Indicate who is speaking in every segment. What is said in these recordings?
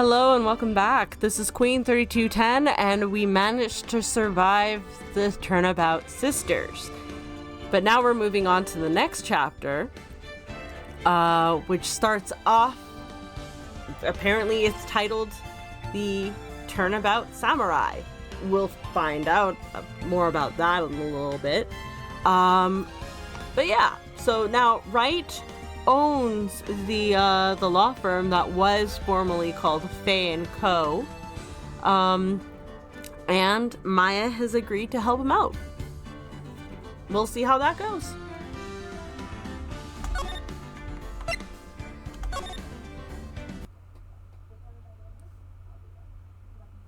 Speaker 1: Hello and welcome back. This is Queen 3210 and we managed to survive the Turnabout sisters. But now we're moving on to the next chapter, which starts off, apparently it's titled The Turnabout Samurai. We'll find out more about that in a little bit. But yeah, so now Wright owns the law firm that was formerly called Wright and Co. And Maya has agreed to help him out. We'll see how that goes.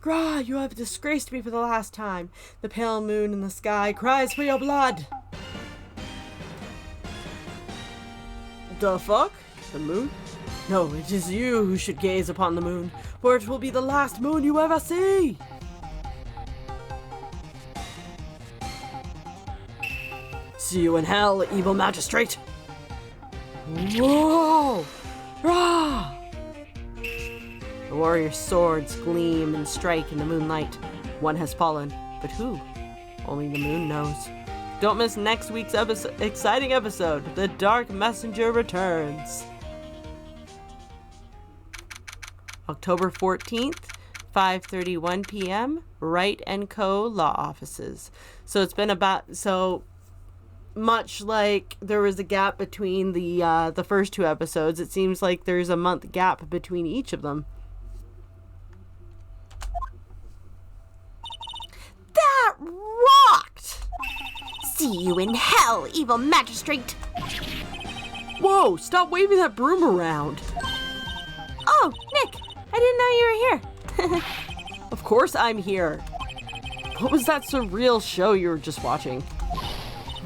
Speaker 1: Gra, you have disgraced me for the last time. The pale moon in the sky cries for your blood. The fuck? The moon? No, it is you who should gaze upon the moon, for it will be the last moon you ever see. See you in hell, evil magistrate. Whoa! Rah! The warrior's swords gleam and strike in the moonlight. One has fallen, but who? Only the moon knows. Don't miss next week's exciting episode. The Dark Messenger returns. October 14th, 5:31 p.m. Wright and Co. law offices. So it's been so much like there was a gap between the first two episodes. It seems like there's a month gap between each of them.
Speaker 2: That rocked! See you in hell, evil magistrate!
Speaker 1: Whoa, stop waving that broom around.
Speaker 2: Oh, Nick, I didn't know you were here.
Speaker 1: Of course I'm here. What was that surreal show you were just watching?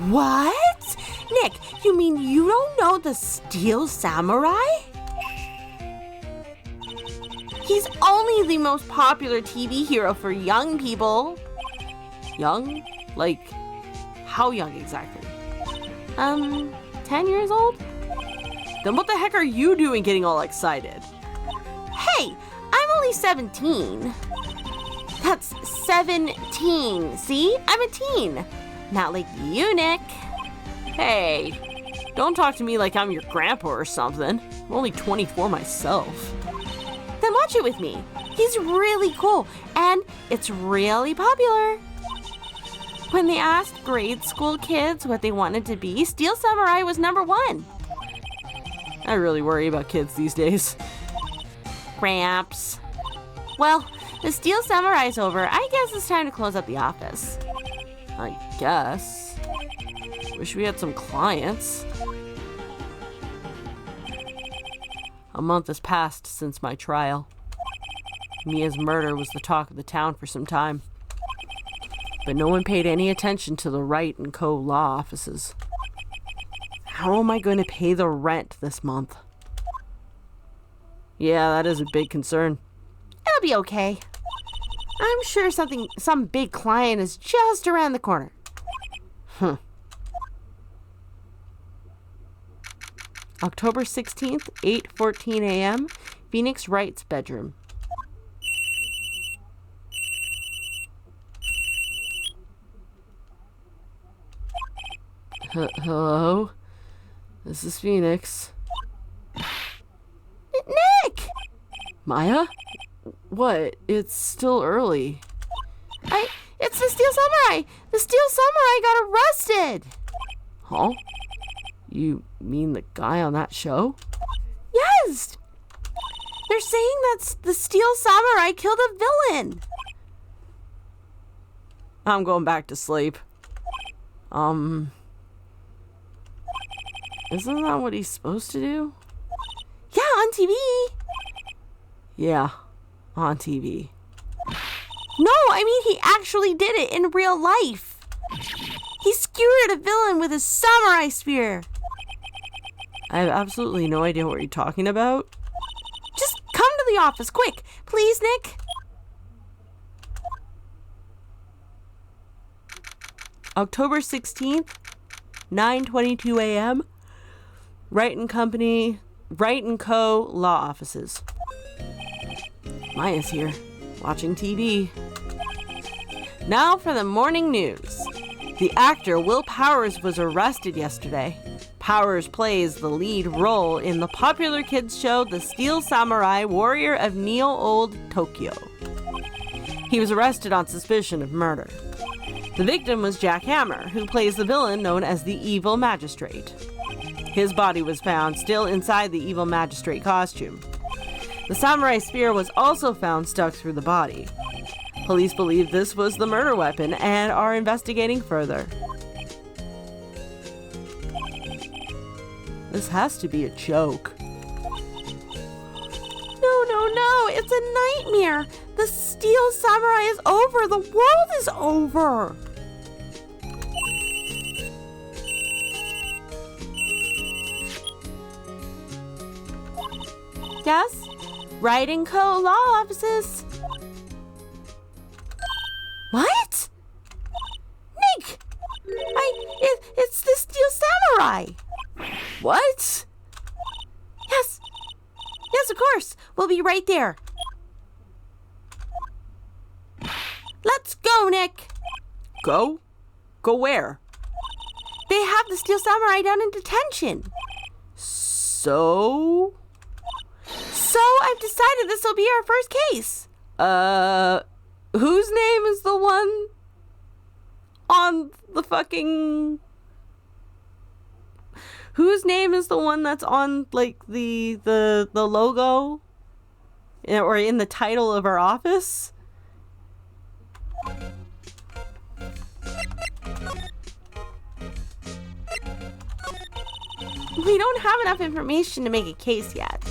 Speaker 2: What? Nick, you mean you don't know the Steel Samurai? He's only the most popular TV hero for young people.
Speaker 1: Young? Like, how young exactly?
Speaker 2: 10 years old?
Speaker 1: Then what the heck are you doing getting all excited?
Speaker 2: Hey, I'm only 17. That's 17. See? I'm a teen. Not like you, Nick.
Speaker 1: Hey, don't talk to me like I'm your grandpa or something. I'm only 24 myself.
Speaker 2: Then watch it with me. He's really cool, and it's really popular. When they asked grade school kids what they wanted to be, Steel Samurai was number 1.
Speaker 1: I really worry about kids these days.
Speaker 2: Gramps. Well, the Steel Samurai's over. I guess it's time to close up the office.
Speaker 1: I guess. Wish we had some clients. A month has passed since my trial. Mia's murder was the talk of the town for some time. But no one paid any attention to the Wright and Co. law offices. How am I going to pay the rent this month? Yeah, that is a big concern.
Speaker 2: It'll be okay. I'm sure some big client is just around the corner.
Speaker 1: October 16th, 8:14 a.m., Phoenix Wright's bedroom. Hello? This is Phoenix.
Speaker 2: Nick!
Speaker 1: Maya? What? It's still early.
Speaker 2: It's the Steel Samurai! The Steel Samurai got arrested!
Speaker 1: Huh? You mean the guy on that show?
Speaker 2: Yes! They're saying that the Steel Samurai killed a villain.
Speaker 1: I'm going back to sleep. Isn't that what he's supposed to do?
Speaker 2: Yeah, on TV.
Speaker 1: Yeah, on TV.
Speaker 2: No, I mean he actually did it in real life. He skewered a villain with a samurai spear.
Speaker 1: I have absolutely no idea what you're talking about.
Speaker 2: Just come to the office, quick. Please, Nick.
Speaker 1: October 16th, 9:22 a.m., Wright and Co. law offices. Maya's here, watching TV. Now for the morning news. The actor Will Powers was arrested yesterday. Powers plays the lead role in the popular kids show The Steel Samurai Warrior of Neo-Old Tokyo. He was arrested on suspicion of murder. The victim was Jack Hammer, who plays the villain known as the Evil Magistrate. His body was found still inside the Evil Magistrate costume. The samurai spear was also found stuck through the body. Police believe this was the murder weapon and are investigating further. This has to be a joke.
Speaker 2: No, it's a nightmare. The Steel Samurai is over. The world is over. Yes? Wright and Co. law offices. What? Nick! It's the Steel Samurai.
Speaker 1: What?
Speaker 2: Yes, of course. We'll be right there. Let's go, Nick.
Speaker 1: Go? Go where?
Speaker 2: They have the Steel Samurai down in detention.
Speaker 1: So
Speaker 2: I've decided this will be our first case.
Speaker 1: Whose name is the one on the fucking... Whose name is the one that's on, like, the logo? Or in the title of our office?
Speaker 2: We don't have enough information to make a case yet.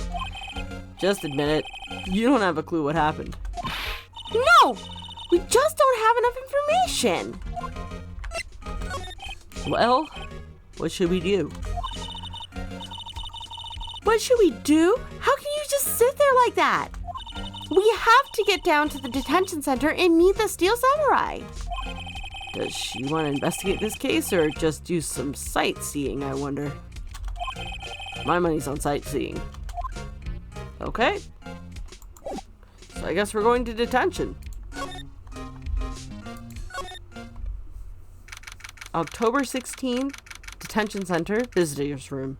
Speaker 1: Just admit it. You don't have a clue what happened.
Speaker 2: No! We just don't have enough information.
Speaker 1: Well, what should we do?
Speaker 2: What should we do? How can you just sit there like that? We have to get down to the detention center and meet the Steel Samurai.
Speaker 1: Does she want to investigate this case or just do some sightseeing, I wonder? My money's on sightseeing. Okay. So I guess we're going to detention. October 16th, detention center, visitors room.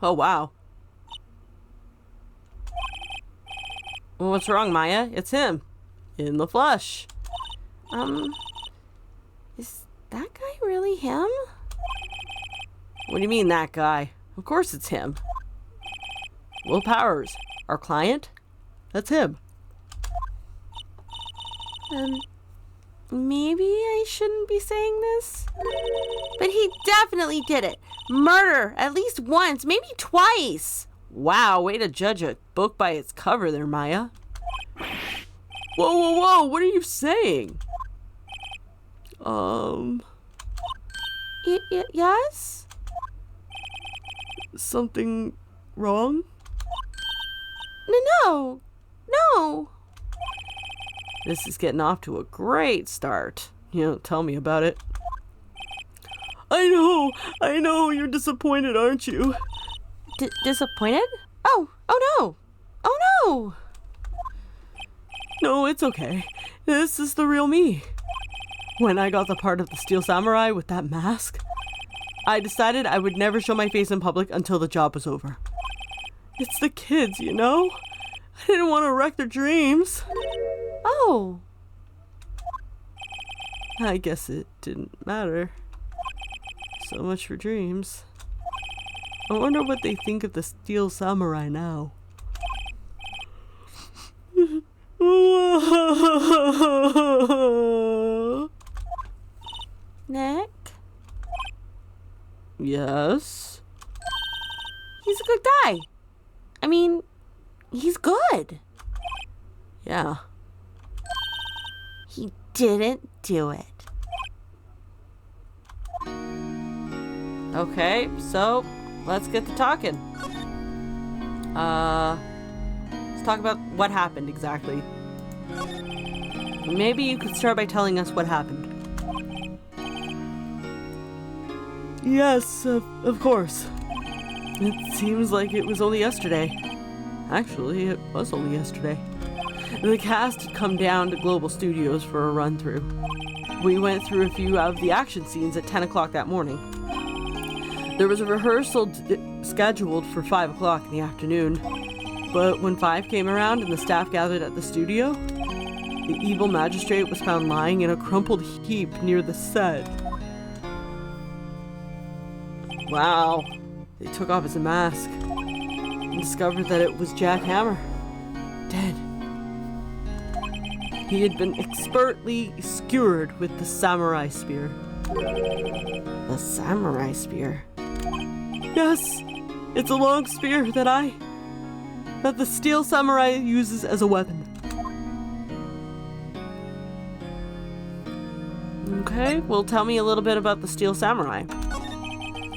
Speaker 1: Oh, wow. Well, what's wrong, Maya? It's him. In the flesh.
Speaker 2: Is that guy really him?
Speaker 1: What do you mean, that guy? Of course it's him. Will Powers, our client? That's him.
Speaker 2: Maybe I shouldn't be saying this, but he definitely did it. Murder, at least once, maybe twice.
Speaker 1: Wow, way to judge a book by its cover there, Maya. Whoa, what are you saying?
Speaker 2: Yes?
Speaker 1: Something wrong?
Speaker 2: No.
Speaker 1: This is getting off to a great start. Tell me about it. I know, you're disappointed, aren't you?
Speaker 2: Disappointed? Oh no.
Speaker 1: No, it's okay. This is the real me. When I got the part of the Steel Samurai with that mask, I decided I would never show my face in public until the job was over. It's the kids, I didn't want to wreck their dreams.
Speaker 2: Oh.
Speaker 1: I guess it didn't matter. So much for dreams. I wonder what they think of the Steel Samurai now.
Speaker 2: Nick?
Speaker 1: Yes?
Speaker 2: He's a good guy. I mean, he's good.
Speaker 1: Yeah.
Speaker 2: He didn't do it.
Speaker 1: Okay, so let's get to talking. Let's talk about what happened exactly. Maybe you could start by telling us what happened. Yes, of course. It seems like it was only yesterday. Actually, it was only yesterday. The cast had come down to Global Studios for a run-through. We went through a few of the action scenes at 10 o'clock that morning. There was a rehearsal scheduled for 5 o'clock in the afternoon, but when 5 came around and the staff gathered at the studio, the evil magistrate was found lying in a crumpled heap near the set. Wow. They took off his mask and discovered that it was Jack Hammer, dead. He had been expertly skewered with the samurai spear.
Speaker 2: The samurai spear?
Speaker 1: Yes, it's a long spear that the steel samurai uses as a weapon. Okay, well, tell me a little bit about the steel samurai.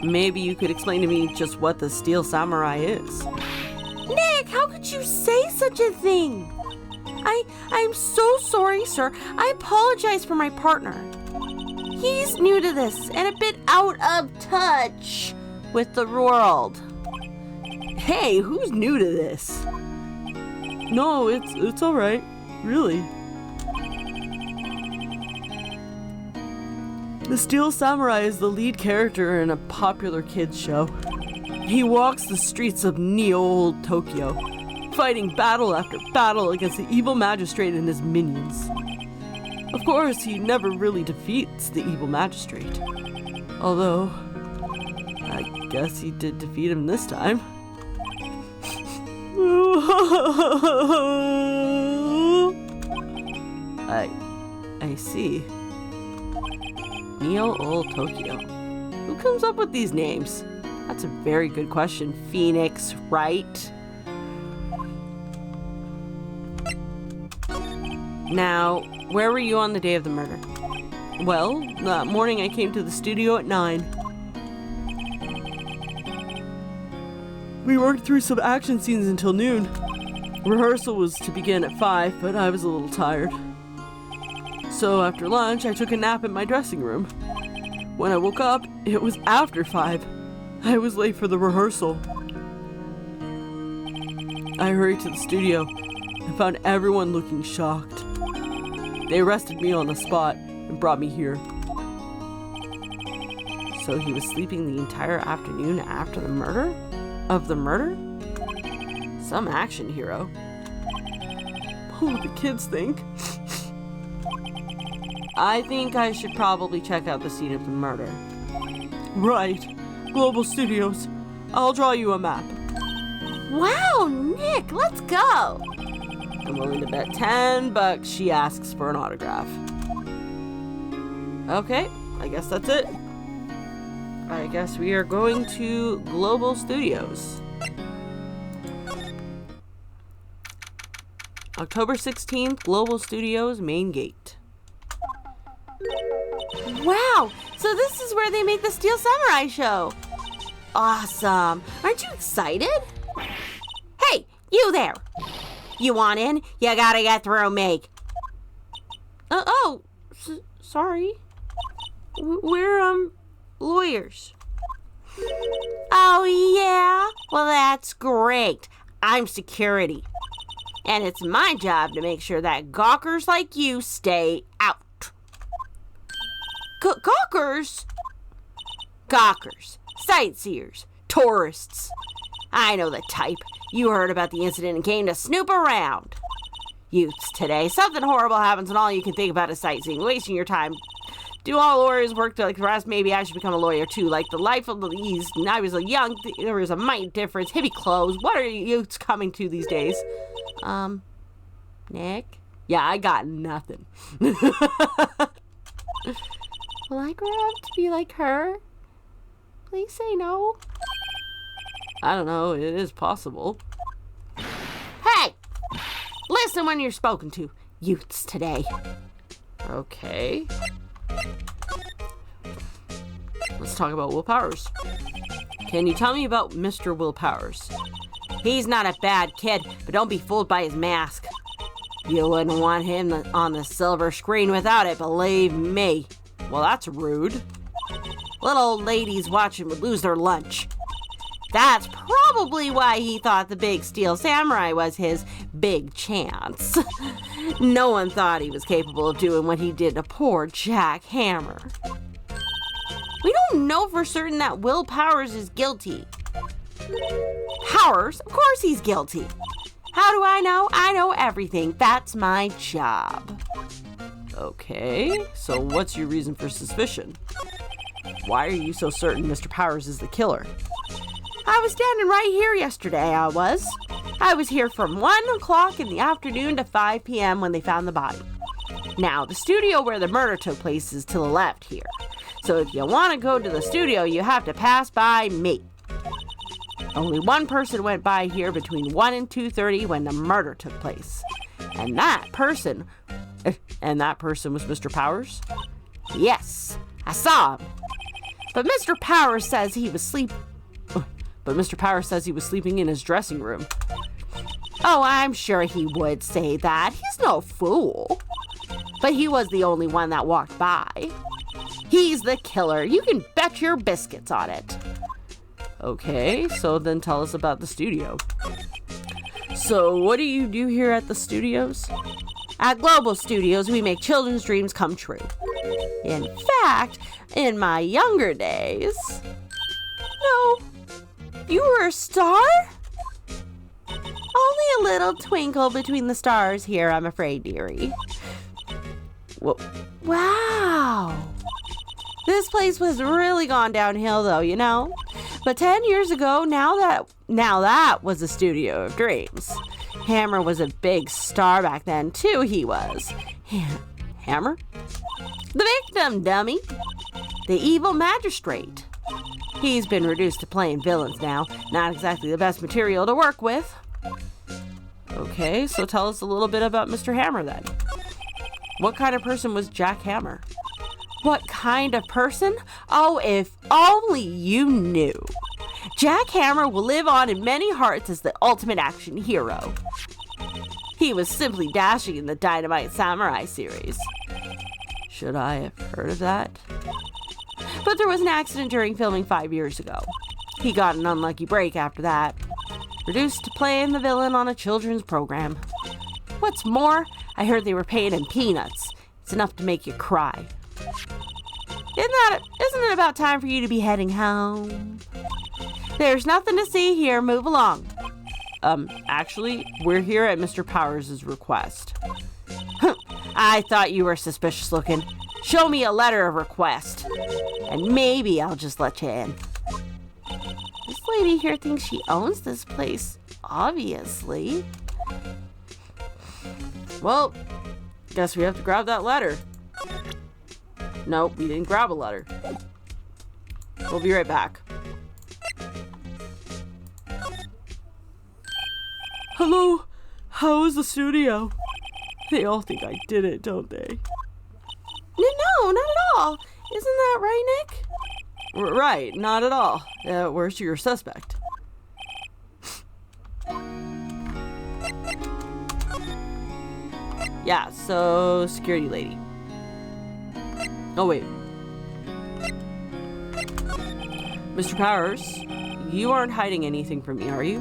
Speaker 1: Maybe you could explain to me just what the steel samurai is.
Speaker 2: Nick, how could you say such a thing? I'm so sorry, sir. I apologize for my partner. He's new to this and a bit out of touch with the world.
Speaker 1: Hey, who's new to this? No, it's all right. Really. The Steel Samurai is the lead character in a popular kids show. He walks the streets of neo-old Tokyo, fighting battle after battle against the evil magistrate and his minions. Of course, he never really defeats the evil magistrate. Although, I guess he did defeat him this time. I see. Neo-old Tokyo. Who comes up with these names? That's a very good question. Phoenix Wright. Now, where were you on the day of the murder? Well, that morning I came to the studio at 9. We worked through some action scenes until noon. Rehearsal was to begin at 5, but I was a little tired. So after lunch, I took a nap in my dressing room. When I woke up, it was after 5. I was late for the rehearsal. I hurried to the studio and found everyone looking shocked. They arrested me on the spot and brought me here. So he was sleeping the entire afternoon after the murder? Of the murder? Some action hero. What will the kids think? I think I should probably check out the scene of the murder. Right. Global Studios. I'll draw you a map.
Speaker 2: Wow, Nick, let's go.
Speaker 1: I'm willing to bet $10 she asks for an autograph. Okay, I guess that's it. I guess we are going to Global Studios. October 16th, Global Studios, main gate.
Speaker 2: Wow, so this is where they make the Steel Samurai show. Awesome. Aren't you excited? Hey, you there. You want in? You gotta get through me.
Speaker 1: Sorry. We're, lawyers.
Speaker 2: Oh, yeah? Well, that's great. I'm security. And it's my job to make sure that gawkers like you stay out. Gawkers? Gawkers. Sightseers. Tourists. I know the type. You heard about the incident and came to snoop around. Youths today, something horrible happens and all you can think about is sightseeing, wasting your time. Do all lawyers work like the rest? Maybe I should become a lawyer too. Like the life of the East. When I was young, there was a mighty difference. Hippie clothes. What are youths coming to these days?
Speaker 1: Nick? Yeah, I got nothing.
Speaker 2: Will I grow up to be like her? Please say no.
Speaker 1: I don't know. It is possible.
Speaker 2: Hey! Listen when you're spoken to. Youths today.
Speaker 1: Okay. Let's talk about Will Powers. Can you tell me about Mr. Will Powers?
Speaker 2: He's not a bad kid, but don't be fooled by his mask. You wouldn't want him on the silver screen without it, believe me.
Speaker 1: Well, that's rude.
Speaker 2: Little old ladies watching would lose their lunch. That's probably why he thought the big steel samurai was his big chance. No one thought he was capable of doing what he did to poor Jack Hammer. We don't know for certain that Will Powers is guilty. Powers? Of course he's guilty. How do I know? I know everything. That's my job.
Speaker 1: Okay, so what's your reason for suspicion? Why are you so certain Mr. Powers is the killer?
Speaker 2: I was standing right here yesterday, I was. I was here from 1 o'clock in the afternoon to 5 p.m. when they found the body. Now, the studio where the murder took place is to the left here. So if you want to go to the studio, you have to pass by me. Only one person went by here between 1 and 2:30 when the murder took place. And that person was Mr. Powers? Yes, I saw him. But Mr. Powers says he was sleeping in his dressing room. Oh, I'm sure he would say that. He's no fool. But he was the only one that walked by. He's the killer. You can bet your biscuits on it.
Speaker 1: Okay, so then tell us about the studio. So what do you do here at the studios?
Speaker 2: At Global Studios, we make children's dreams come true. In fact, in my younger days... No, you were a star? Only a little twinkle between the stars here, I'm afraid, dearie. Wow. This place was really gone downhill, though, you know? But 10 years ago, now that was a studio of dreams. Hammer was a big star back then, too, he was.
Speaker 1: Hammer?
Speaker 2: The victim, dummy. The evil magistrate. He's been reduced to playing villains now. Not exactly the best material to work with.
Speaker 1: Okay, so tell us a little bit about Mr. Hammer then. What kind of person was Jack Hammer?
Speaker 2: What kind of person? Oh, if only you knew. Jack Hammer will live on in many hearts as the ultimate action hero. He was simply dashing in the Dynamite Samurai series.
Speaker 1: Should I have heard of that?
Speaker 2: But there was an accident during filming 5 years ago. He got an unlucky break after that. Reduced to playing the villain on a children's program. What's more, I heard they were paying him peanuts. It's enough to make you cry. Isn't it about time for you to be heading home? There's nothing to see here. Move along.
Speaker 1: Actually, we're here at Mr. Powers' request.
Speaker 2: I thought you were suspicious looking. Show me a letter of request, and maybe I'll just let you in. This lady here thinks she owns this place, obviously.
Speaker 1: Well, guess we have to grab that letter. Nope, we didn't grab a letter. We'll be right back. Hello, how is the studio? They all think I did it, don't they?
Speaker 2: No, not at all. Isn't that right, Nick?
Speaker 1: Right, not at all. Where's your suspect? Yeah, so security lady. Oh, wait. Mr. Powers, you aren't hiding anything from me, are you?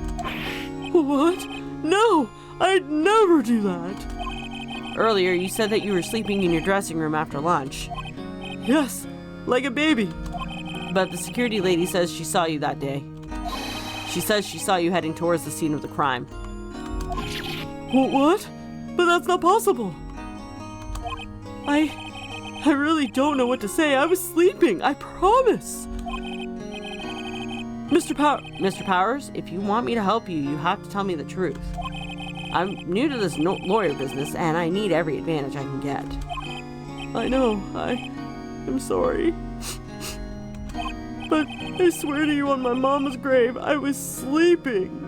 Speaker 1: What? No, I'd never do that. Earlier, you said that you were sleeping in your dressing room after lunch. Yes, like a baby. But the security lady says she saw you that day. She says she saw you heading towards the scene of the crime. What? But that's not possible. I really don't know what to say. I was sleeping, I promise. Mr. Powers, if you want me to help you, you have to tell me the truth. I'm new to this lawyer business, and I need every advantage I can get. I know. I'm sorry. But I swear to you on my mama's grave, I was sleeping.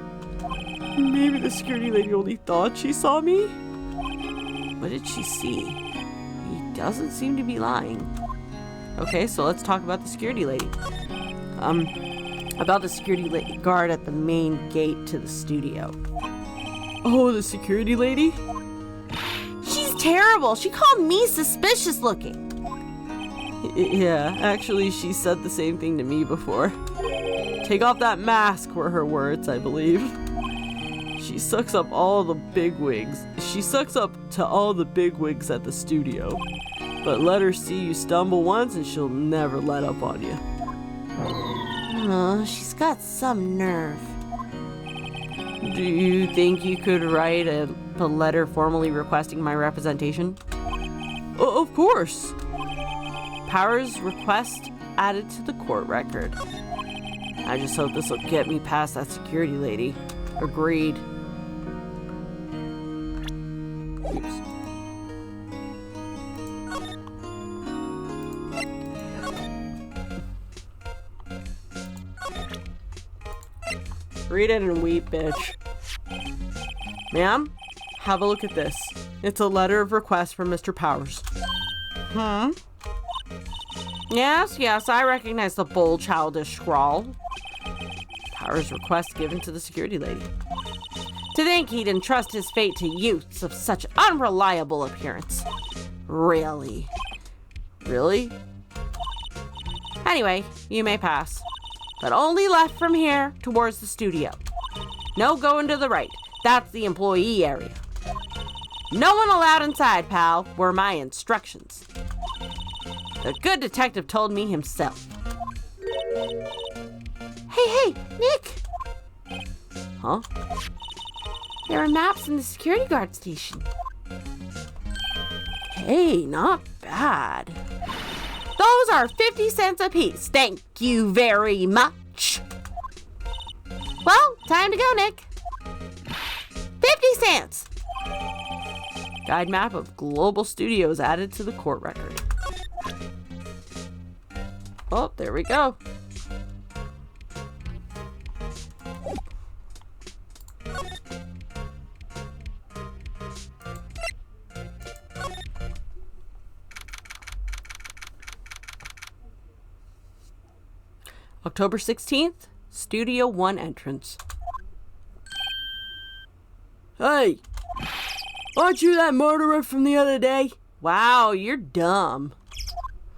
Speaker 1: Maybe the security lady only thought she saw me? What did she see? He doesn't seem to be lying. Okay, so let's talk about the security lady. About the security guard at the main gate to the studio. Oh, the security lady?
Speaker 2: She's terrible. She called me suspicious looking.
Speaker 1: Yeah, actually, she said the same thing to me before. Take off that mask, were her words, I believe. She sucks up all the bigwigs. She sucks up to all the bigwigs at the studio. But let her see you stumble once and she'll never let up on you.
Speaker 2: Oh, she's got some nerve.
Speaker 1: Do you think you could write a letter formally requesting my representation? Of course. Powers' request added to the court record. I just hope this will get me past that security lady. Agreed. Oops. Read it and weep, bitch. Ma'am, have a look at this. It's a letter of request from Mr. Powers. Yes, I recognize the bold, childish scrawl. Powers' request given to the security lady. To think he'd entrust his fate to youths of such unreliable appearance. Really? Anyway, you may pass. But only left from here towards the studio. No going to the right. That's the employee area. No one allowed inside, pal, were my instructions. The good detective told me himself.
Speaker 2: Hey, Nick!
Speaker 1: Huh?
Speaker 2: There are maps in the security guard station.
Speaker 1: Hey, not bad.
Speaker 2: Those are 50 cents apiece. Thank you very much. Well, time to go, Nick. 50 cents.
Speaker 1: Guide map of Global Studios added to the court record. Oh, there we go. October 16th, Studio 1 entrance. Hey! Aren't you that murderer from the other day? Wow, you're dumb.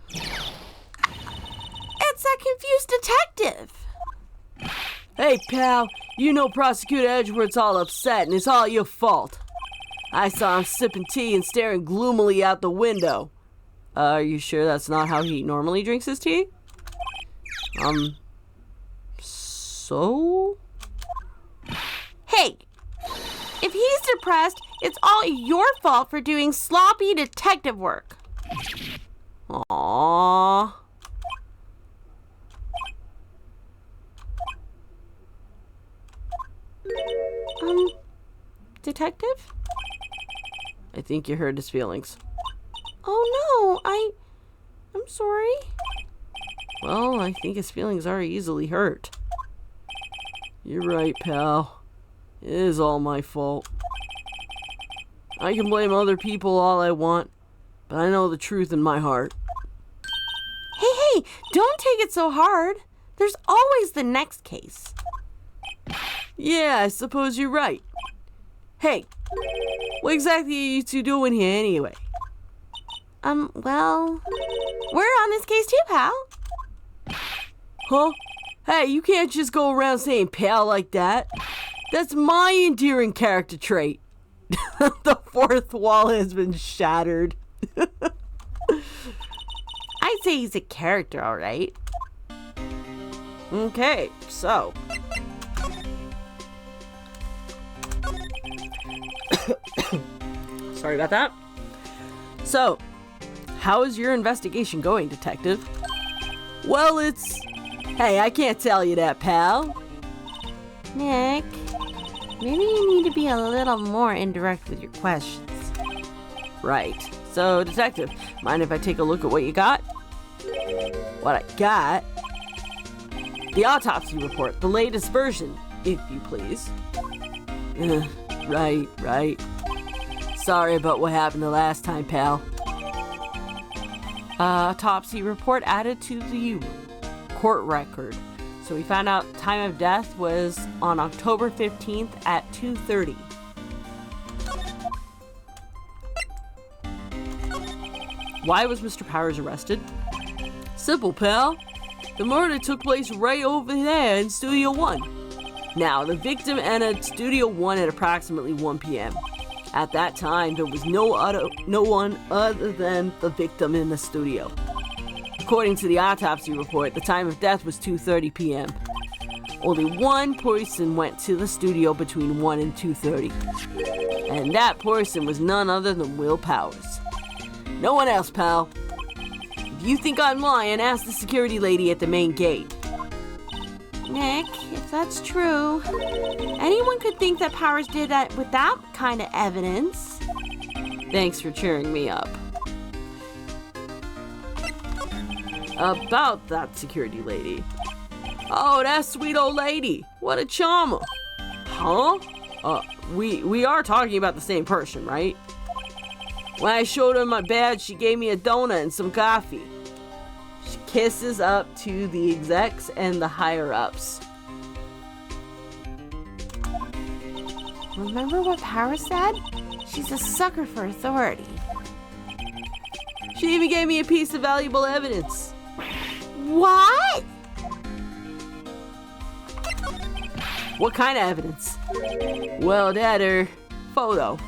Speaker 2: It's that confused detective.
Speaker 1: Hey, pal, you know Prosecutor Edgeworth's all upset and it's all your fault. I saw him sipping tea and staring gloomily out the window. Are you sure that's not how he normally drinks his tea? So?
Speaker 2: Hey, if he's depressed, it's all your fault for doing sloppy detective work.
Speaker 1: Aww.
Speaker 2: Detective?
Speaker 1: I think you hurt his feelings.
Speaker 2: Oh no, I'm sorry.
Speaker 1: Well, I think his feelings are easily hurt. You're right, pal. It is all my fault. I can blame other people all I want, but I know the truth in my heart.
Speaker 2: Hey, don't take it so hard. There's always the next case.
Speaker 1: Yeah, I suppose you're right. Hey, what exactly are you two doing here anyway?
Speaker 2: Well, we're on this case too, pal.
Speaker 1: Huh? Hey, you can't just go around saying pal like that. That's my endearing character trait. The fourth wall has been shattered.
Speaker 2: I'd say he's a character, all right.
Speaker 1: Okay, so. Sorry about that. So, how is your investigation going, detective? Well, Hey, I can't tell you that, pal.
Speaker 2: Nick, maybe you need to be a little more indirect with your questions.
Speaker 1: Right. So, detective, mind if I take a look at what you got? What I got? The autopsy report, the latest version, if you please. Right. Sorry about what happened the last time, pal. Autopsy report added to the court record. So we found out time of death was on October 15th at 2:30. Why was Mr. Powers arrested? Simple, pal. The murder took place right over there in Studio 1. Now, the victim entered Studio 1 at approximately 1 p.m. At that time, there was no one other than the victim in the studio. According to the autopsy report, the time of death was 2:30 p.m. Only one person went to the studio between 1 and 2:30. And that person was none other than Will Powers. No one else, pal. If you think I'm lying, ask the security lady at the main gate.
Speaker 2: Nick, if that's true, anyone could think that Powers did that with that kind of evidence.
Speaker 1: Thanks for cheering me up. About that security lady. Oh, that sweet old lady. What a charmer. Huh? We are talking about the same person, right? When I showed her my badge, she gave me a donut and some coffee. She kisses up to the execs and the higher-ups.
Speaker 2: Remember what Powers said? She's a sucker for authority.
Speaker 1: She even gave me a piece of valuable evidence.
Speaker 2: What?
Speaker 1: What kind of evidence? Well, that photo.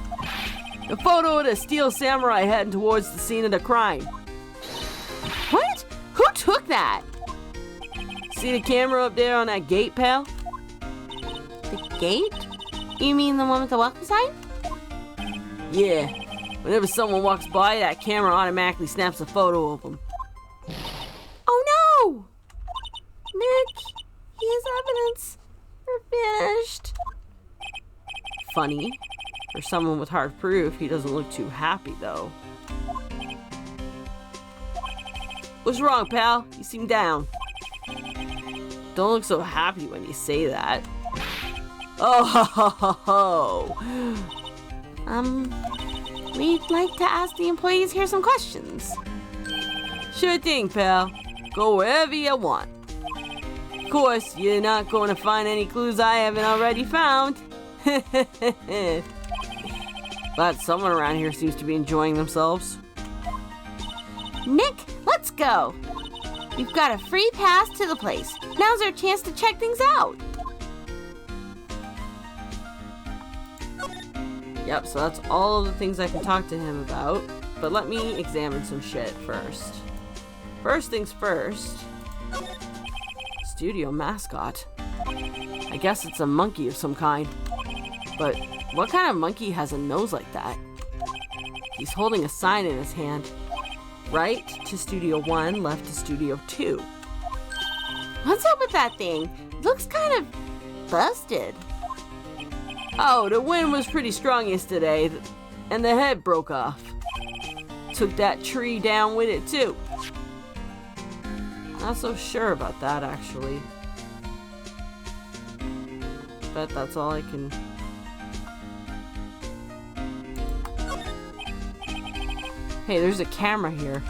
Speaker 1: The photo of the steel samurai heading towards the scene of the crime.
Speaker 2: What? Who took that?
Speaker 1: See the camera up there on that gate, pal?
Speaker 2: The gate? You mean the one with the welcome sign?
Speaker 1: Yeah. Whenever someone walks by, that camera automatically snaps a photo of them.
Speaker 2: Oh no! Nick, he has evidence. We're finished.
Speaker 1: Funny. For someone with hard proof, he doesn't look too happy, though. What's wrong, pal? You seem down. Don't look so happy when you say that. Oh, ho, ho, ho, ho.
Speaker 2: We'd like to ask the employees here some questions.
Speaker 1: Sure thing, pal. Go wherever you want. Of course, you're not going to find any clues I haven't already found. But someone around here seems to be enjoying themselves.
Speaker 2: Nick, let's go. We've got a free pass to the place. Now's our chance to check things out.
Speaker 1: Yep, so that's all of the things I can talk to him about. But let me examine some shit first. First things first. Studio mascot. I guess it's a monkey of some kind. But what kind of monkey has a nose like that? He's holding a sign in his hand. Right to Studio 1, left to Studio 2.
Speaker 2: What's up with that thing? It looks kind of busted.
Speaker 1: Oh, the wind was pretty strong yesterday, and the head broke off. Took that tree down with it, too. Not so sure about that, actually. Bet that's all I can... Hey, there's a camera here.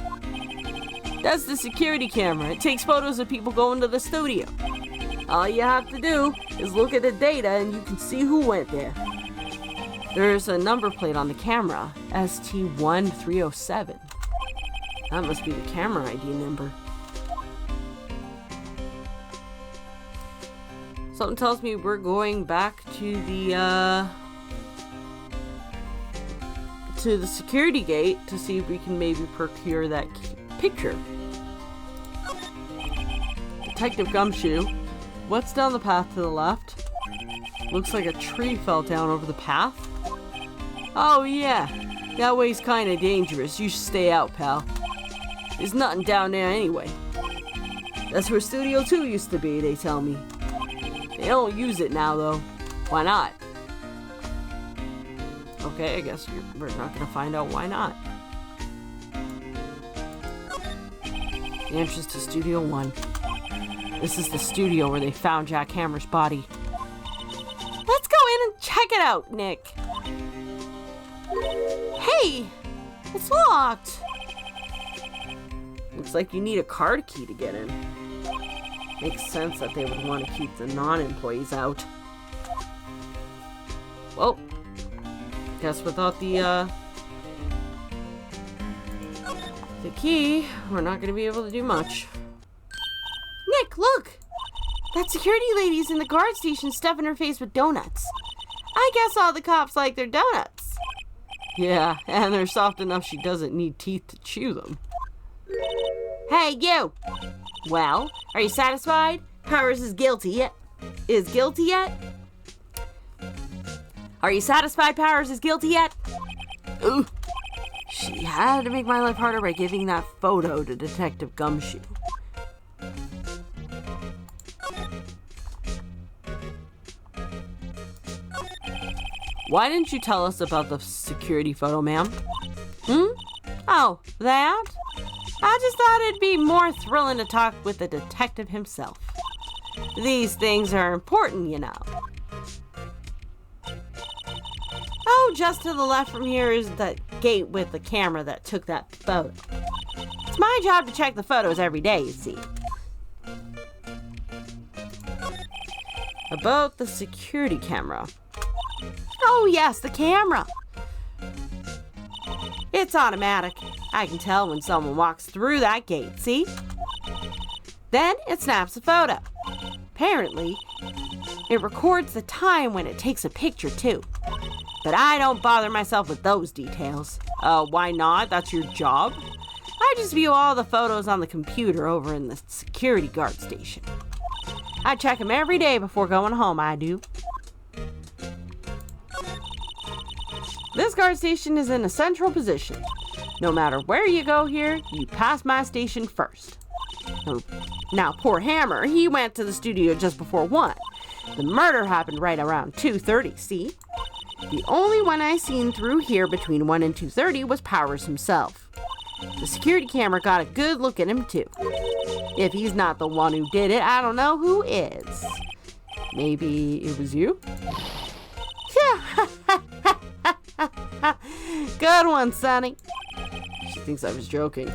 Speaker 1: That's the security camera. It takes photos of people going to the studio. All you have to do is look at the data and you can see who went there. There's a number plate on the camera, ST1307. That must be the camera ID number. Something tells me we're going back to the security gate to see if we can maybe procure that picture. Detective Gumshoe, what's down the path to the left? Looks like a tree fell down over the path. Oh yeah, that way's kinda dangerous. You should stay out, pal. There's nothing down there anyway. That's where Studio 2 used to be, they tell me. They don't use it now though. Why not? Okay, I guess we're not gonna find out why not. The entrance to Studio 1. This is the studio where they found Jack Hammer's body.
Speaker 2: Let's go in and check it out, Nick. Hey, it's locked.
Speaker 1: Looks like you need a card key to get in. Makes sense that they would want to keep the non-employees out. Well, guess without the key, we're not going to be able to do much.
Speaker 2: look! That security lady's in the guard station stuffing her face with donuts. I guess all the cops like their donuts.
Speaker 1: Yeah, and they're soft enough she doesn't need teeth to chew them.
Speaker 2: Hey, you! Well, are you satisfied? Powers is guilty yet? Are you satisfied Powers is guilty yet?
Speaker 1: Ooh. She had to make my life harder by giving that photo to Detective Gumshoe. Why didn't you tell us about the security photo, ma'am?
Speaker 2: Oh, that? I just thought it'd be more thrilling to talk with the detective himself. These things are important, you know. Oh, just to the left from here is the gate with the camera that took that photo. It's my job to check the photos every day, you see.
Speaker 1: About the security camera.
Speaker 2: Oh, yes, the camera. It's automatic. I can tell when someone walks through that gate, see? Then it snaps a photo. Apparently, it records the time when it takes a picture, too. But I don't bother myself with those details.
Speaker 1: Why not? That's your job?
Speaker 2: I just view all the photos on the computer over in the security guard station. I check them every day before going home, I do.
Speaker 1: This guard station is in a central position. No matter where you go here, you pass my station first.
Speaker 2: Now, poor Hammer, he went to the studio just before 1. The murder happened right around 2:30, see? The only one I seen through here between 1 and 2:30 was Powers himself. The security camera got a good look at him, too. If he's not the one who did it, I don't know who is.
Speaker 1: Maybe it was you?
Speaker 2: Good one, Sonny.
Speaker 1: She thinks I was joking.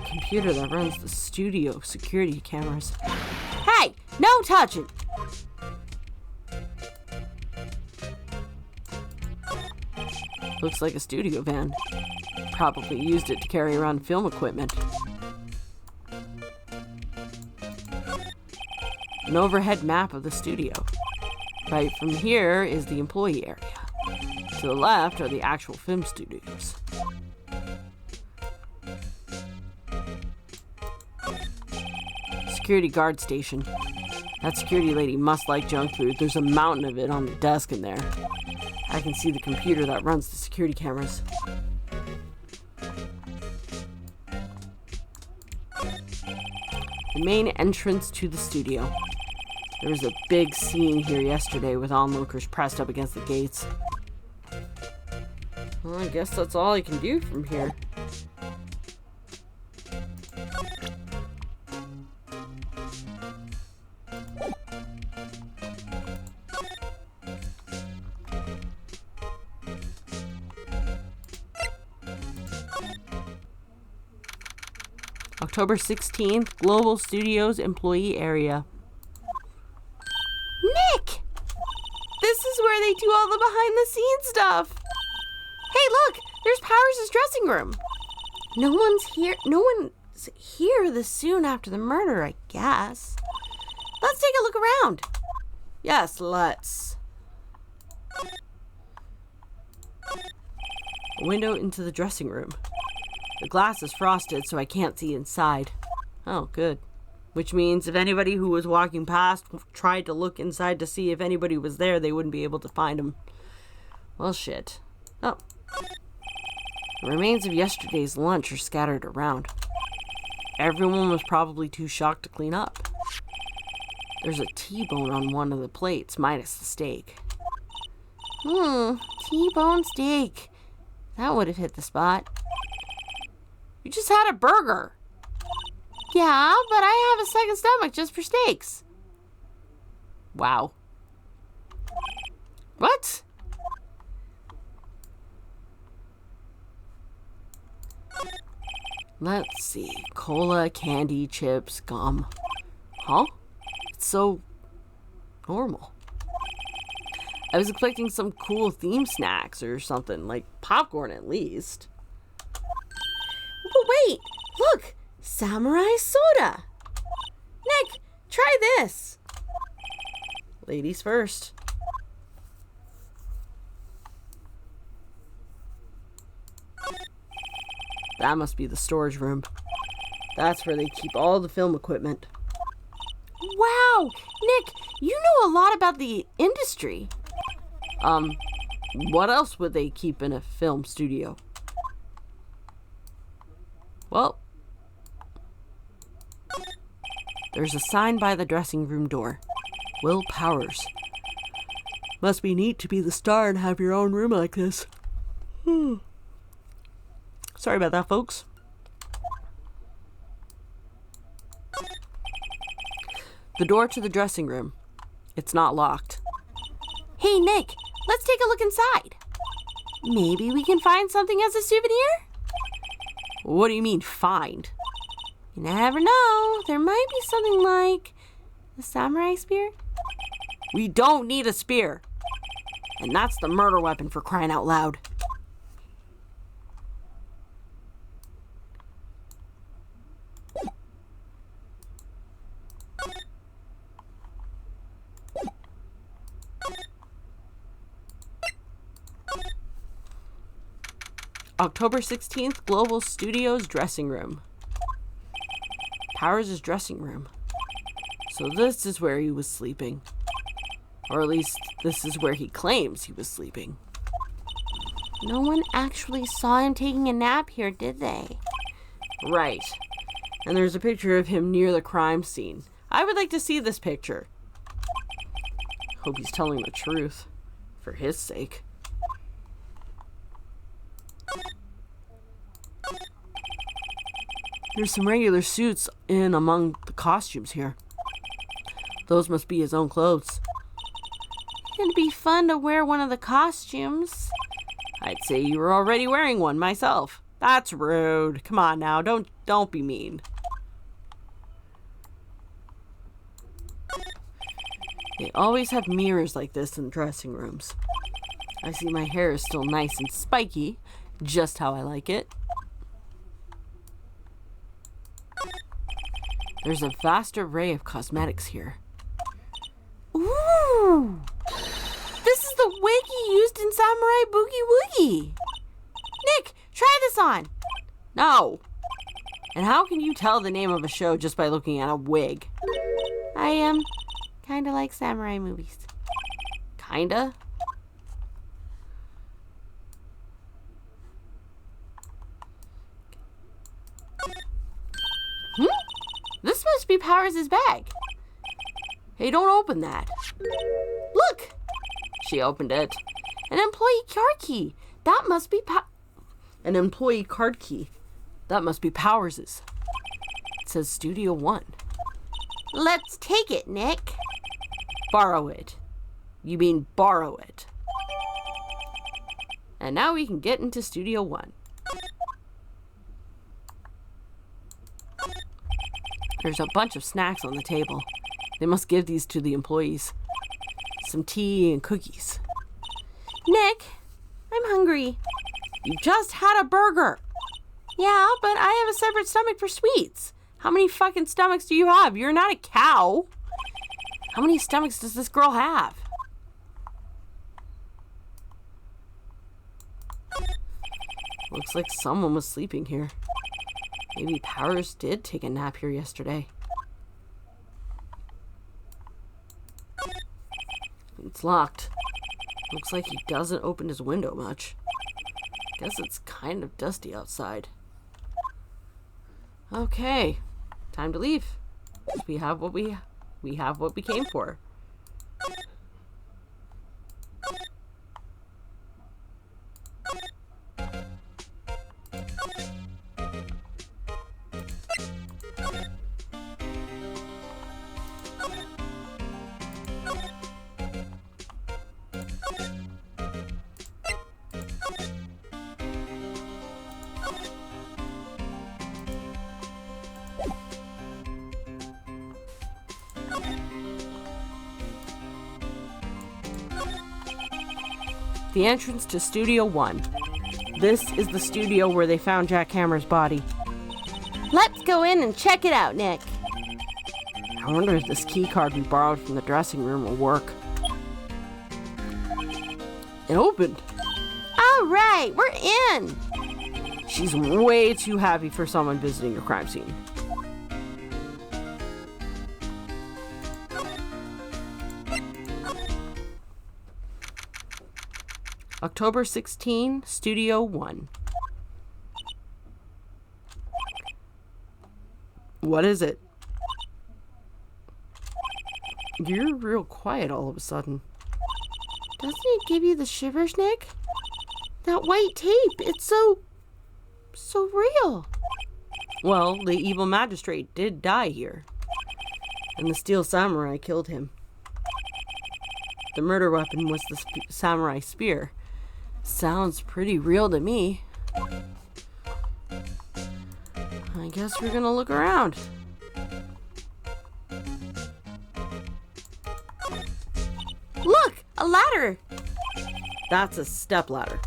Speaker 1: Computer that runs the studio security cameras.
Speaker 2: Hey, no touching.
Speaker 1: Looks like a studio van. Probably used it to carry around film equipment. An overhead map of the studio. Right from here is the employee area. To the left are the actual film studios. Security guard station. That security lady must like junk food. There's a mountain of it on the desk in there. I can see the computer that runs the security cameras. The main entrance to the studio. There was a big scene here yesterday with onlookers pressed up against the gates. Well, I guess that's all I can do from here. October 16th, Global Studios Employee Area.
Speaker 2: Nick! This is where they do all the behind-the-scenes stuff. Hey, look! There's Powers' dressing room. No one's here this soon after the murder, I guess. Let's take a look around.
Speaker 1: Yes, let's. A window into the dressing room. The glass is frosted, so I can't see inside. Oh, good. Which means if anybody who was walking past tried to look inside to see if anybody was there, they wouldn't be able to find him. Well, shit. Oh. The remains of yesterday's lunch are scattered around. Everyone was probably too shocked to clean up. There's a T-bone on one of the plates, minus the steak.
Speaker 2: T-bone steak. That would have hit the spot. You just had a burger. Yeah, but I have a second stomach just for steaks.
Speaker 1: Wow. What? Let's see. Cola, candy, chips, gum. Huh? It's so normal. I was expecting some cool theme snacks or something, like popcorn at least.
Speaker 2: But wait, look, samurai soda. Nick, try this.
Speaker 1: Ladies first. That must be the storage room. That's where they keep all the film equipment.
Speaker 2: Wow, Nick, you know a lot about the industry.
Speaker 1: What else would they keep in a film studio? Well, there's a sign by the dressing room door. Will Powers. Must be neat to be the star and have your own room like this. Sorry about that, folks. The door to the dressing room. It's not locked.
Speaker 2: Hey, Nick, let's take a look inside. Maybe we can find something as a souvenir?
Speaker 1: What do you mean, find?
Speaker 2: You never know. There might be something like a samurai spear.
Speaker 1: We don't need a spear. And that's the murder weapon, for crying out loud. October 16th, Global Studios dressing room. Powers' dressing room. So this is where he was sleeping. Or at least, this is where he claims he was sleeping.
Speaker 2: No one actually saw him taking a nap here, did they?
Speaker 1: Right. And there's a picture of him near the crime scene. I would like to see this picture. Hope he's telling the truth. For his sake. There's some regular suits in among the costumes here. Those must be his own clothes.
Speaker 2: It'd be fun to wear one of the costumes.
Speaker 1: I'd say you were already wearing one myself. That's rude. Come on now, don't be mean. They always have mirrors like this in dressing rooms. I see my hair is still nice and spiky, just how I like it. There's a vast array of cosmetics here.
Speaker 2: Ooh! This is the wig he used in Samurai Boogie Woogie. Nick, try this on.
Speaker 1: No! And how can you tell the name of a show just by looking at a wig?
Speaker 2: I kind of like samurai movies.
Speaker 1: Kinda? This must be Powers' bag. Hey, don't open that.
Speaker 2: Look!
Speaker 1: She opened it.
Speaker 2: An employee card key. That must be
Speaker 1: An employee card key. That must be Powers'. It says Studio One.
Speaker 2: Let's take it, Nick.
Speaker 1: Borrow it. You mean borrow it. And now we can get into Studio One. There's a bunch of snacks on the table. They must give these to the employees. Some tea and cookies.
Speaker 2: Nick, I'm hungry.
Speaker 1: You just had a burger.
Speaker 2: Yeah, but I have a separate stomach for sweets.
Speaker 1: How many fucking stomachs do you have? You're not a cow. How many stomachs does this girl have? Looks like someone was sleeping here. Maybe Powers did take a nap here yesterday. It's locked. Looks like he doesn't open his window much. Guess it's kind of dusty outside. Okay, time to leave. We have what we came for. The entrance to Studio 1. This is the studio where they found Jack Hammer's body.
Speaker 2: Let's go in and check it out, Nick.
Speaker 1: I wonder if this key card we borrowed from the dressing room will work. It opened.
Speaker 2: All right, we're in.
Speaker 1: She's way too happy for someone visiting a crime scene. October 16, Studio 1. What is it? You're real quiet all of a sudden.
Speaker 2: Doesn't it give you the shivers, Nick? That white tape, it's so real.
Speaker 1: Well, the evil magistrate did die here. And the steel samurai killed him. The murder weapon was the samurai spear. Sounds pretty real to me. I guess we're gonna look around.
Speaker 2: Look, a ladder.
Speaker 1: That's a step ladder.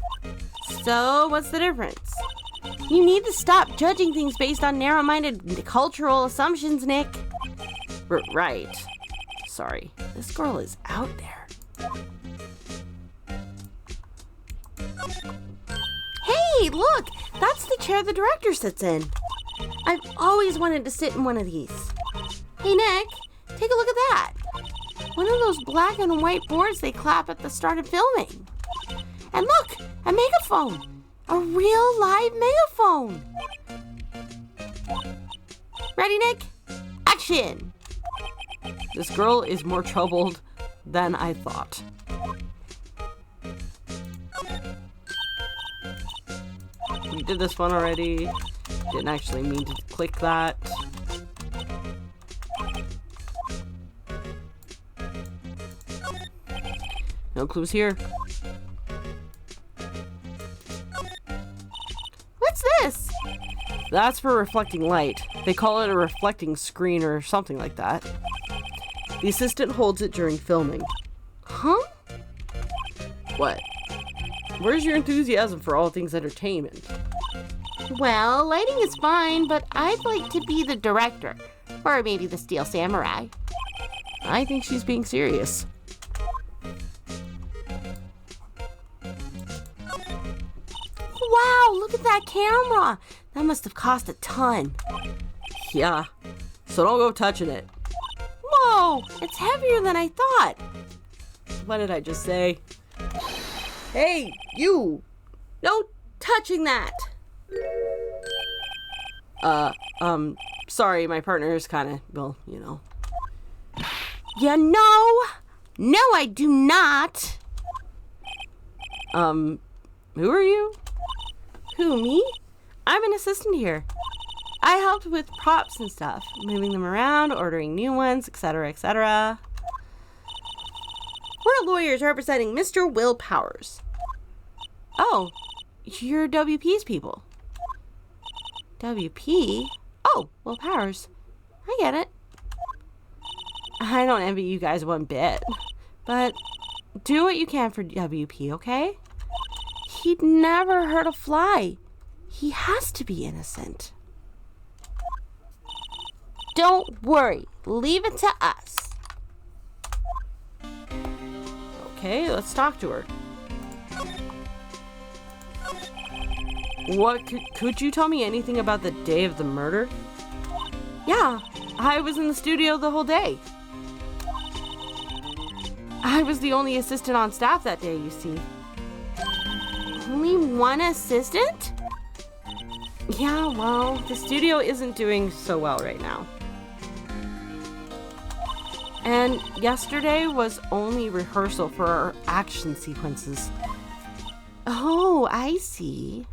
Speaker 2: So, what's the difference? You need to stop judging things based on narrow-minded cultural assumptions, Nick.
Speaker 1: Right. Sorry. This girl is out there.
Speaker 2: Hey, look! That's the chair the director sits in. I've always wanted to sit in one of these. Hey, Nick, take a look at that. One of those black and white boards they clap at the start of filming. And look, a megaphone. A real live megaphone. Ready, Nick? Action!
Speaker 1: This girl is more troubled than I thought. We did this one already. Didn't actually mean to click that. No clues here.
Speaker 2: What's this?
Speaker 1: That's for reflecting light. They call it a reflecting screen or something like that. The assistant holds it during filming.
Speaker 2: Huh?
Speaker 1: What? Where's your enthusiasm for all things entertainment?
Speaker 2: Well, lighting is fine, but I'd like to be the director. Or maybe the steel samurai.
Speaker 1: I think she's being serious.
Speaker 2: Wow, look at that camera. That must have cost a ton.
Speaker 1: Yeah, so don't go touching it.
Speaker 2: Whoa, it's heavier than I thought.
Speaker 1: What did I just say? Hey, you!
Speaker 2: No touching that.
Speaker 1: Sorry, my partner is kind of, well, you know.
Speaker 2: You know? No, I do not.
Speaker 1: Who are you?
Speaker 2: Who, me?
Speaker 1: I'm an assistant here.
Speaker 2: I helped with props and stuff, moving them around, ordering new ones, etc., etc. We're lawyers representing Mr. Will Powers. Oh, you're WP's people. WP? Oh, Will Powers. I get it.
Speaker 1: I don't envy you guys one bit.
Speaker 2: But do what you can for WP, okay? He'd never hurt a fly. He has to be innocent. Don't worry. Leave it to us.
Speaker 1: Okay, let's talk to her. What, could you tell me anything about the day of the murder?
Speaker 2: Yeah, I was in the studio the whole day. I was the only assistant on staff that day, you see. Only one assistant?
Speaker 1: Yeah, well, the studio isn't doing so well right now. And yesterday was only rehearsal for our action sequences.
Speaker 2: Oh, I see.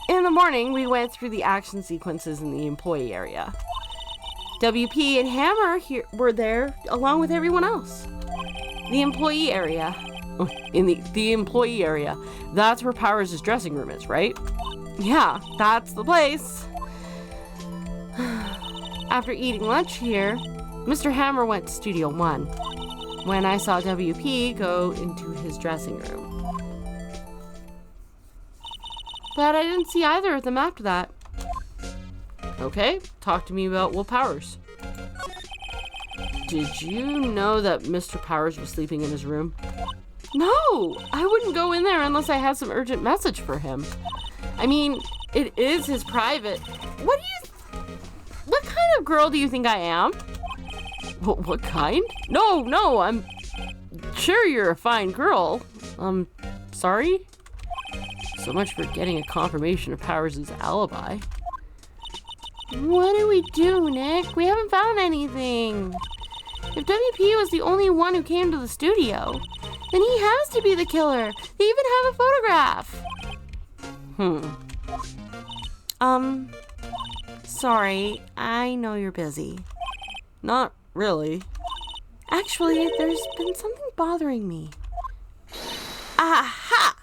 Speaker 1: In the morning, we went through the action sequences in the employee area. WP and Hammer were there along with everyone else. The employee area. In the employee area. That's where Powers' dressing room is, right? Yeah, that's the place. After eating lunch here, Mr. Hammer went to Studio 1. when I saw WP go into his dressing room. But I didn't see either of them after that. Okay, talk to me about Will Powers. Did you know that Mr. Powers was sleeping in his room? No, I wouldn't go in there unless I had some urgent message for him. I mean, it is his private. What kind of girl do you think I am? What kind? No, I'm sure you're a fine girl. Sorry? So much for getting a confirmation of Powers' alibi.
Speaker 2: What do we do, Nick? We haven't found anything. If WP was the only one who came to the studio, then he has to be the killer. They even have a photograph. Sorry, I know you're busy.
Speaker 1: Not really.
Speaker 2: Actually, there's been something bothering me. Aha!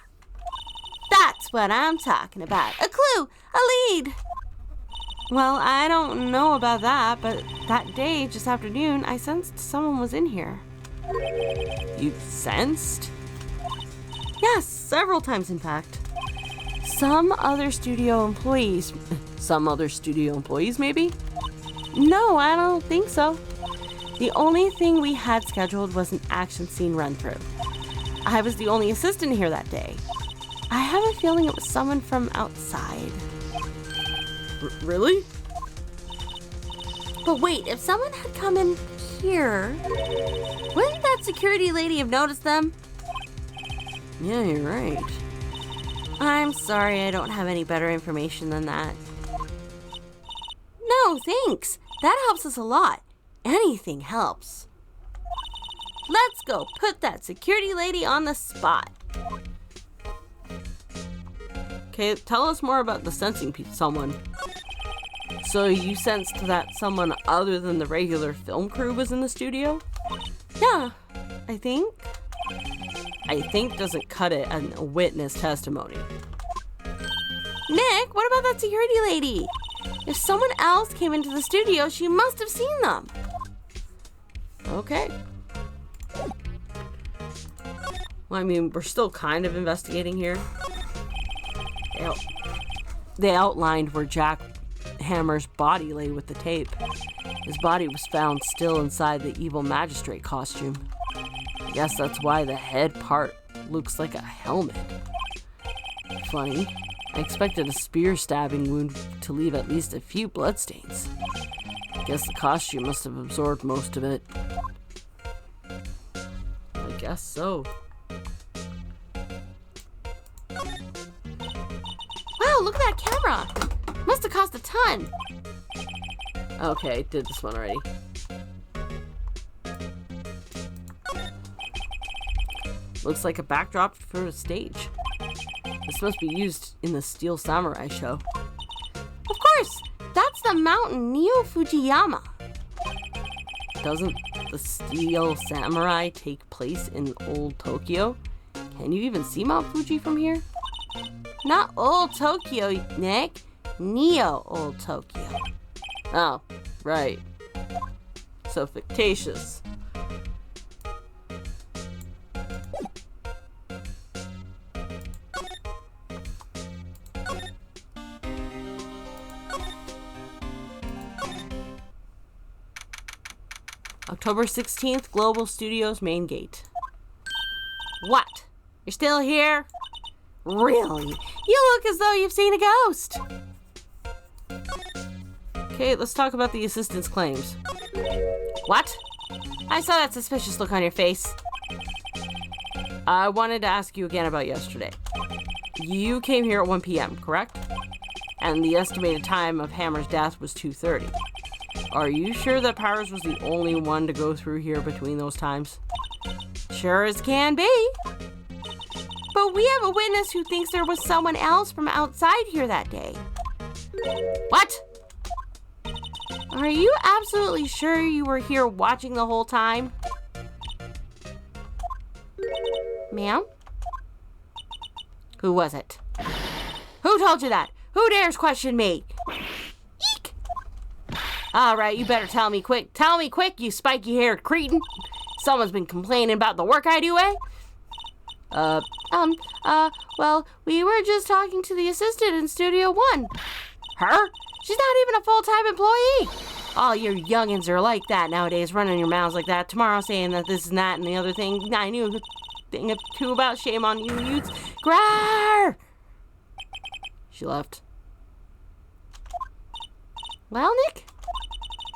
Speaker 2: That's what I'm talking about. A clue! A lead! Well, I don't know about that, but that day, just after noon, I sensed someone was in here.
Speaker 1: You sensed?
Speaker 2: Yes, several times in fact. Some other studio employees,
Speaker 1: maybe?
Speaker 2: No, I don't think so. The only thing we had scheduled was an action scene run-through. I was the only assistant here that day. I have a feeling it was someone from outside.
Speaker 1: Really?
Speaker 2: But wait, if someone had come in here, wouldn't that security lady have noticed them?
Speaker 1: Yeah, you're right.
Speaker 2: I'm sorry, I don't have any better information than that. No, thanks. That helps us a lot. Anything helps. Let's go put that security lady on the spot.
Speaker 1: Okay, tell us more about the sensing someone. So you sensed that someone other than the regular film crew was in the studio?
Speaker 2: Yeah, I think.
Speaker 1: I think doesn't cut it as a witness testimony.
Speaker 2: Nick, what about that security lady? If someone else came into the studio, she must have seen them.
Speaker 1: Okay. Well, I mean, we're still kind of investigating here. They outlined where Jack Hammer's body lay with the tape. His body was found still inside the evil magistrate costume. I guess that's why the head part looks like a helmet. Funny. I expected a spear stabbing wound to leave at least a few bloodstains. I guess the costume must have absorbed most of it. I guess so.
Speaker 2: Wow, look at that camera. Must have cost a ton.
Speaker 1: Okay, did this one already. Looks like a backdrop for a stage. This must be used in the Steel Samurai show.
Speaker 2: Of course, that's the mountain Neo Fujiyama.
Speaker 1: Doesn't the Steel Samurai take place in old Tokyo? Can you even see Mount Fuji from here?
Speaker 2: Not old Tokyo, Nick. Neo old Tokyo.
Speaker 1: Oh, right. So fictitious. October 16th, Global Studios main gate.
Speaker 2: What? You're still here? Really? You look as though you've seen a ghost.
Speaker 1: Okay, let's talk about the assistant's claims.
Speaker 2: What? I saw that suspicious look on your face.
Speaker 1: I wanted to ask you again about yesterday. You came here at 1 p.m., correct? And the estimated time of Hammer's death was 2:30. Are you sure that Powers was the only one to go through here between those times?
Speaker 2: Sure as can be. But we have a witness who thinks there was someone else from outside here that day.
Speaker 1: What?
Speaker 2: Are you absolutely sure you were here watching the whole time? Ma'am?
Speaker 1: Who was it?
Speaker 2: Who told you that? Who dares question me? Eek!
Speaker 1: All right, you better tell me quick. Tell me quick, you spiky-haired cretin.
Speaker 2: Someone's been complaining about the work I do, eh? Well, we were just talking to the assistant in Studio 1. Her? She's not even a full-time employee. All your youngins are like that nowadays, running your mouths like that. Tomorrow saying that this and that and the other thing. I knew a thing or two about. Shame on you, youths. Grar! She left. Well, Nick,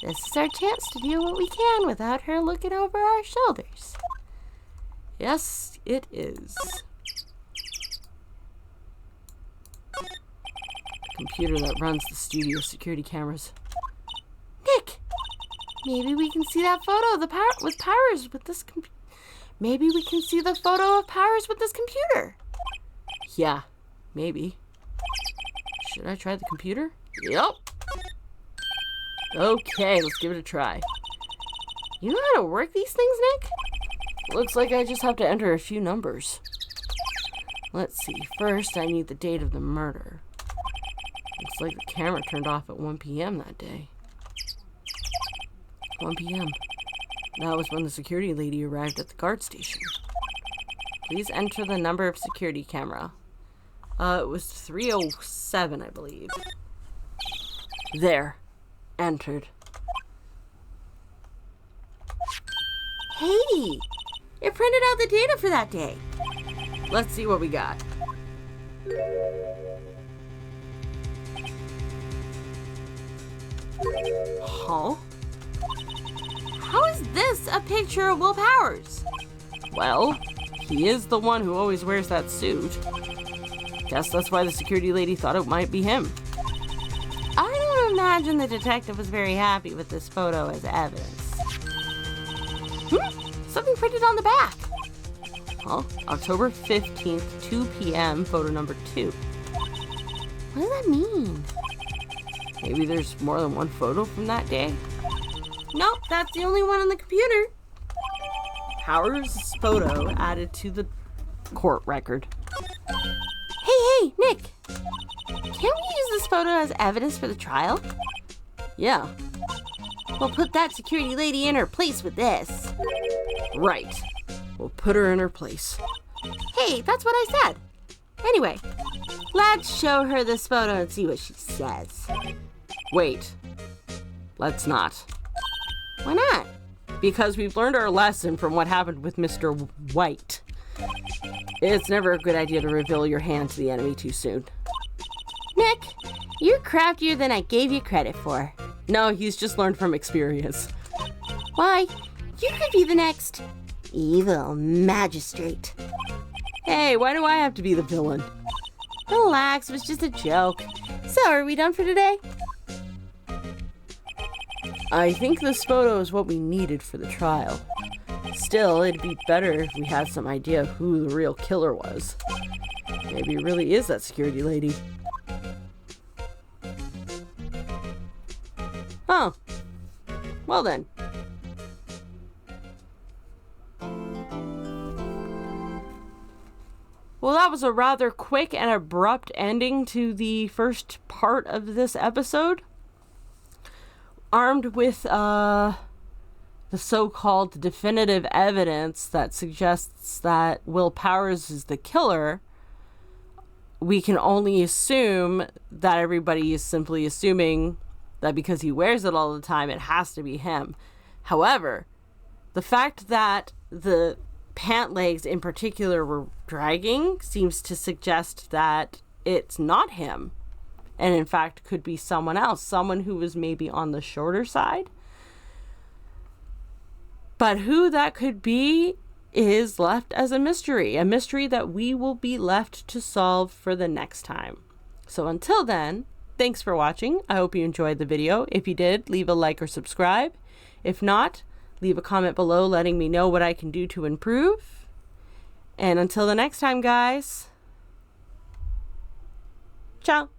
Speaker 2: this is our chance to do what we can without her looking over our shoulders.
Speaker 1: Yes, it is. Computer that runs the studio security cameras.
Speaker 2: Nick, maybe we can see that photo of the Powers with this Maybe we can see the photo of Powers with this computer.
Speaker 1: Yeah, maybe. Should I try the computer?
Speaker 2: Yep.
Speaker 1: Okay, let's give it a try.
Speaker 2: You know how to work these things, Nick?
Speaker 1: Looks like I just have to enter a few numbers. Let's see. First, I need the date of the murder. Looks like the camera turned off at 1 p.m. that day. 1 p.m. That was when the security lady arrived at the guard station. Please enter the number of security camera. It was 307, I believe. There. Entered.
Speaker 2: Hey! It printed out the data for that day.
Speaker 1: Let's see what we got. Huh?
Speaker 2: How is this a picture of Will Powers?
Speaker 1: Well, he is the one who always wears that suit. Guess that's why the security lady thought it might be him.
Speaker 2: I don't imagine the detective was very happy with this photo as evidence. Something printed on the back.
Speaker 1: Huh? October 15th, 2 p.m., photo number 2.
Speaker 2: What does that mean?
Speaker 1: Maybe there's more than one photo from that day?
Speaker 2: Nope, that's the only one on the computer.
Speaker 1: Powers' photo added to the court record.
Speaker 2: Hey, Nick! Can't we use this photo as evidence for the trial?
Speaker 1: Yeah.
Speaker 2: We'll put that security lady in her place with this.
Speaker 1: Right. We'll put her in her place.
Speaker 2: Hey, that's what I said. Anyway, let's show her this photo and see what she says.
Speaker 1: Wait. Let's not.
Speaker 2: Why not?
Speaker 1: Because we've learned our lesson from what happened with Mr. White. It's never a good idea to reveal your hand to the enemy too soon.
Speaker 2: Nick, you're craftier than I gave you credit for.
Speaker 1: No, he's just learned from experience.
Speaker 2: Why, you could be the next evil magistrate.
Speaker 1: Hey, why do I have to be the villain?
Speaker 2: Relax, it was just a joke. So, are we done for today?
Speaker 1: I think this photo is what we needed for the trial. Still, it'd be better if we had some idea of who the real killer was. Maybe it really is that security lady. Oh. Well then. Well, that was a rather quick and abrupt ending to the first part of this episode. Armed with the so-called definitive evidence that suggests that Will Powers is the killer, we can only assume that everybody is simply assuming that because he wears it all the time, it has to be him. However, the fact that the pant legs in particular were dragging seems to suggest that it's not him. And in fact, could be someone else, someone who was maybe on the shorter side. But who that could be is left as a mystery that we will be left to solve for the next time. So until then, thanks for watching. I hope you enjoyed the video. If you did, leave a like or subscribe. If not, leave a comment below letting me know what I can do to improve. And until the next time, guys, ciao.